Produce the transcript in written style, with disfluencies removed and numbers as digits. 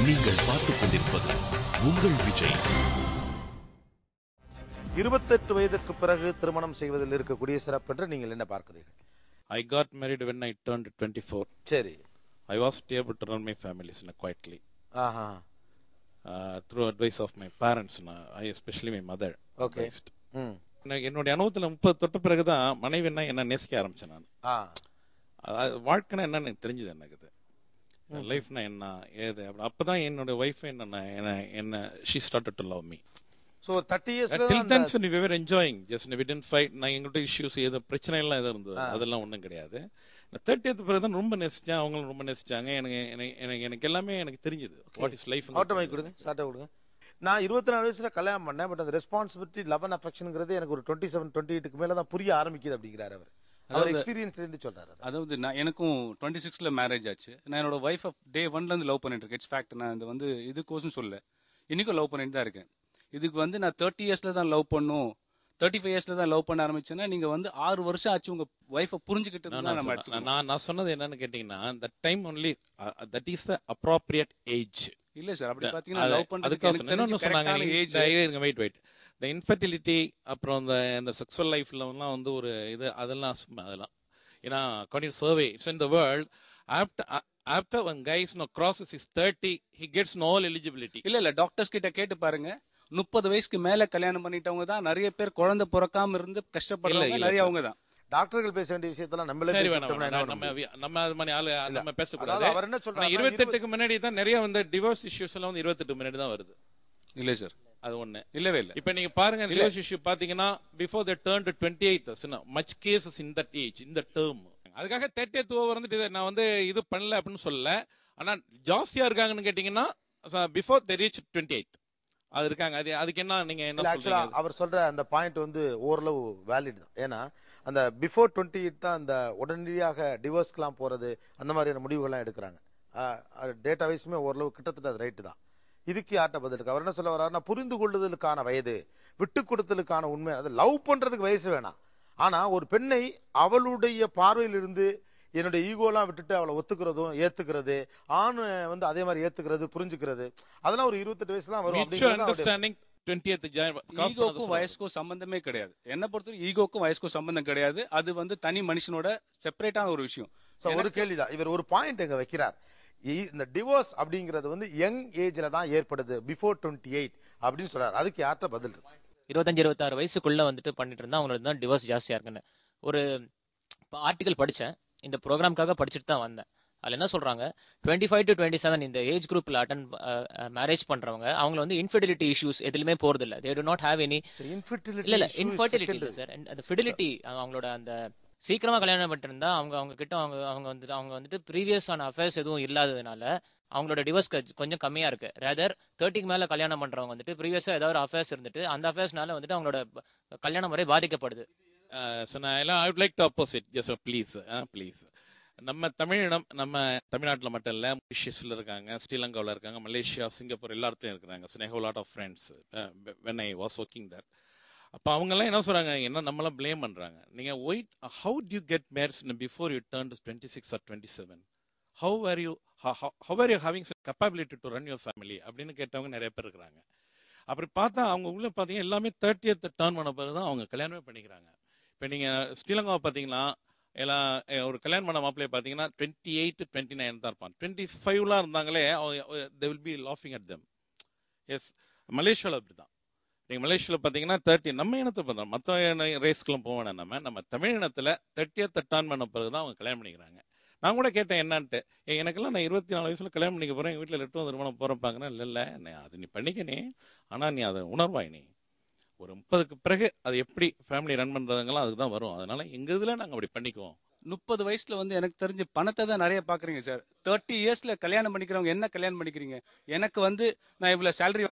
நீங்கள் பார்த்துக் கொண்டிருப்பது உங்கள் விஜய். 28 வயதுக்கு பிறகு திருமணம் செய்வதில் இருக்கக்கூடிய சிறப்பு என்று நீங்கள் என்ன பார்க்கிறீர்கள்? I got married when I turned 24. சரி. I was able to run my family quietly. Aha. Through advice of my parents, especially my mother. Okay. என்னுடைய அனுபவத்துல 30 தொட்ட பிறகுதான் மனைவின்னா என்ன நேசிக்க ஆரம்பிச்சேன் நான். வாழ்க்கைனா என்னன்னு எனக்கு தெரிஞ்சது எனக்கு. லைஃப்னா என்ன ஏது அப்பதான் என்னோட ஒய்ஃப் என்ன she started to love me. So 30 years till then we were enjoying, just we didn't fight. நான் எங்கள்ட்ட இஷ்யூஸ் ஏதோ பிரச்சனை எல்லாம் எதுவும் இருந்தது, அதெல்லாம் ஒன்றும் கிடையாது. 30th பிறகு தான் ரொம்ப நேசிச்சேன், அவங்களும் ரொம்ப நேசிச்சாங்க. எனக்கு எல்லாமே எனக்கு தெரிஞ்சது வாட் இஸ் லைஃப். ஆட்டோமை கொடுங்க, சாட்டை கொடுங்க. நான் 24 வயசுல கல்யாணம் பண்ணேன். பட் அந்த ரெஸ்பான்சிபிலிட்டி, லவ் அண்ட் அஃபெக்ஷன்ங்கிறது எனக்கு ஒரு 27-28க்கு மேல தான் புரிய ஆரம்பிக்குது அப்படிங்கிறாரு அவர். அவர் எக்ஸ்பீரியன்ஸ் இருந்து சொல்றாரு. அதாவது நான் எனக்கும் 26ல மேரேஜ் ஆச்சு. நான் என்னோட வைஃப் டே 1ல இருந்து லவ் பண்ணிட்டு இருக்கேன். It's fact. நான் இந்த வந்து இதுக்கோசம் சொல்ல, இன்னைக்கும் லவ் பண்ணிட்டு தான் இருக்கேன். இதுக்கு வந்து நான் 30 இயர்ஸ்ல தான் லவ் பண்ணும், 35 இயர்ஸ்ல தான் லவ் பண்ண ஆரம்பிச்சேன்னா நீங்க வந்து 6 வருஷம் ஆச்சு உங்க வைஃபை புரிஞ்சுக்கிட்டு. நான் சொன்னது என்னன்னு கேட்டீங்கன்னா, that time only that is the appropriate age. இல்ல சார், அப்படி பாத்தீங்கன்னா லவ் பண்றதுக்கு என்ன சொன்னாங்க, வெயிட் the infertility அப்புறம் இந்த sexual லைஃப்ல எல்லாம் வந்து ஒரு இது அதெல்லாம் அதெல்லாம் ஏன்னா according to survey it's in the world after one guy crosses his 30 he gets no eligibility. இல்ல டாக்டர்ஸ் கிட்ட கேட்டு பாருங்க, 30 வயசுக்கு மேல கல்யாணம் பண்ணிட்டவங்க தான் நிறைய பேர் குழந்தை பிறக்காம இருந்து கஷ்டப்படுறவங்க நிறைய அவங்க தான். டாக்டர்கள் பேச வேண்டிய விஷயத்தெல்லாம் நம்மளே நம்ம அது மாதிரி ஆளு நம்ம பேசக்கூடாது. அவர் என்ன சொல்றாரு, 28க்கு முன்னாடி தான் நிறைய வந்து டிவோர்ஸ் இஷ்யூஸ் எல்லாம் வந்து 28 முன்னாடி தான் வருது. இல்ல சார், அது ஒண்ணு இல்லவே இல்ல. இப்ப நீங்க பாருங்க, டிவோர்ஸ் இஷ்யூ பாத்தீங்கன்னா before they turned 28 much cases in that age in the term. அதுக்காக 30th வந்துட்டு நான் வந்து இது பண்ணல அப்படின்னு சொல்லல. ஆனா ஜாஸ்தியா இருக்காங்கன்னு கேட்டீங்கன்னா பிஃபோர் they reach 28 அது இருக்காங்க. அதுக்கு என்ன நீங்க என்ன சொல்றீங்க? அவர் சொல்ற அந்த பாயிண்ட் வந்து ஓரளவு வேலிட் தான். ஏன்னா அந்த பிஃபோர் 28 தான் அந்த உடனடியாக டிவோர்ஸ்க்குலாம் போறது, அந்த மாதிரியான முடிவுகள்லாம் எடுக்கிறாங்க. டேட்டா வைஸுமே ஓரளவு கிட்டத்தட்ட அது ரைட்டு தான். இதுக்கு யார்ட்ட பதில் இருக்கு? அவர் என்ன சொல்ல வர்றாருன்னா, புரிந்து கொள்ளுதலுக்கான வயது, விட்டு கொடுத்தலுக்கான உண்மை, அது லவ் பண்றதுக்கு வயசு வேணாம். ஆனா ஒரு பெண்ணை அவளுடைய பார்வையிலிருந்து என்னுடைய ஈகோலாம் விட்டுட்டு அவளை ஒத்துக்கிறதும் ஏத்துக்கிறது, ஆண் வந்து அதே மாதிரி ஏத்துக்கிறது புரிஞ்சுக்கிறது, அதெல்லாம் ஒரு 28 வயசுல தான் வரும். ஈகோக்கும் வயசுக்கும் சம்பந்தமே கிடையாது. என்ன பொறுத்தவரை ஈகோக்கும் வயசுக்கும் சம்பந்தம் கிடையாது. அது வந்து தனி மனுஷனோட செப்பரேட்டான ஒரு விஷயம். ஒரு கேள்விதான். இவர் ஒரு பாயிண்ட் எங்க வைக்கிறார், இந்த டிவோர்ஸ் அப்படிங்கிறது வந்து யங் ஏஜ்ல தான் ஏற்படுது, பிஃபோர் 28 அப்படின்னு சொல்றாரு. அதுக்கு யார்ட்ட பதில்? 25-26 வயசுக்குள்ள வந்துட்டு பண்ணிட்டு இருந்தா அவங்களுக்கு தான் டிவோர்ஸ் ஜாஸ்தியா இருக்குன்னு ஒரு ஆர்டிகல் படிச்சேன். இந்த ப்ரோக்ராம்காக படிச்சுட்டு தான் வந்தேன். அதுல என்ன சொல்றாங்க, 25 to 27 இந்த ஏஜ் குரூப்ல மேரேஜ் பண்றவங்க அவங்க வந்து இன்ஃபெர்டிலிட்டி இஷ்யூஸ் எதுலயுமே போறது இல்ல. they do not have any infertility இல்ல சார், அந்த ஃபிடிலிட்டி, அவங்களோட அந்த சீக்கிரமா கல்யாணம் பண்ணிருந்தா அவங்க கிட்ட அவங்க வந்துட்டு ப்ரீவியஸ் ஆன அஃபேர்ஸ் எதுவும் இல்லாததுனால அவங்களோட டிவோர்ஸ் கொஞ்சம் கம்மியா இருக்கு. ரேதர் 30க்கு மேல கல்யாணம் பண்றவங்க வந்துட்டு ப்ரீவியஸா ஏதாவது அஃபேர்ஸ் இருந்துட்டு அந்த அஃபேர்ஸ்னால வந்துட்டு அவங்களோட கல்யாண முறை பாதிக்கப்படுது. I would like to opposite, just please. நம்ம தமிழ்நாட்டில் மட்டும் இல்ல, மொரிஷியஸ்ல இருக்காங்க, ஸ்ரீலங்காவில் இருக்காங்க, மலேசியா, சிங்கப்பூர் எல்லாத்தையும் இருக்கிறாங்க. So I have a lot of friends when I was working there. அப்ப அவங்க எல்லாம் என்ன சொல்றாங்க, என்ன நம்மளாம் பிளேம் பண்றாங்க. நீங்க how do you get married before you turned 26 or 27? How are you having capability to run your family அப்படின்னு கேட்டவங்க நிறைய பேர் இருக்கிறாங்க. அப்படி பார்த்தா அவங்க உள்ள பாத்தீங்கன்னா எல்லாமே 30th டர்ன் பண்ண பிறகுதான் அவங்க கல்யாணமே பண்ணிக்கிறாங்க. இப்ப நீங்க ஸ்ரீலங்காவை பாத்தீங்கன்னா எல்லாம் ஒரு கல்யாணம் பண்ண மாப்பிள்ளைய பாத்தீங்கன்னா 28-29 தான் இருப்பான். 25 இருந்தாங்களே they will be laughing at them. Yes, மலேசியாவில் அப்படிதான். நீங்க மலேசியாவில் பாத்தீங்கன்னா 30, நம்ம இனத்தை பார்த்தோம், மற்ற ரேஸ்க்கெல்லாம் போவேன். நம்ம தமிழ் இனத்துல 30th டர்ன் பண்ண பிறகுதான் அவங்க கல்யாணம் பண்ணிக்கிறாங்க. நான் கூட கேட்டேன் என்னன்ட்டு, எனக்கெல்லாம் நான் 24 வயசுல கல்யாணம் பண்ணிக்க போறேன், எங்க வீட்டுல லெட்டர் திருமணம் போறப்பாங்கன்னா இல்ல அது நீ பண்ணிக்கனே, ஆனா நீ அதை உணர்வாய், நீ ஒரு 30க்கு பிறகு அது எப்படி ஃபேமிலி ரன் பண்றதுங்கெல்லாம் அதுக்கு தான் வரும். அதனால எங்க இதுல நாங்க அப்படி பண்ணிக்குவோம். 30 வயசுல வந்து எனக்கு தெரிஞ்சு பணத்தை தான் நிறைய பாக்குறீங்க சார். 30 இயர்ஸ்ல கல்யாணம் பண்ணிக்கிறவங்க என்ன கல்யாணம் பண்ணிக்கிறீங்க? எனக்கு வந்து நான் இவ்வளவு சேலரி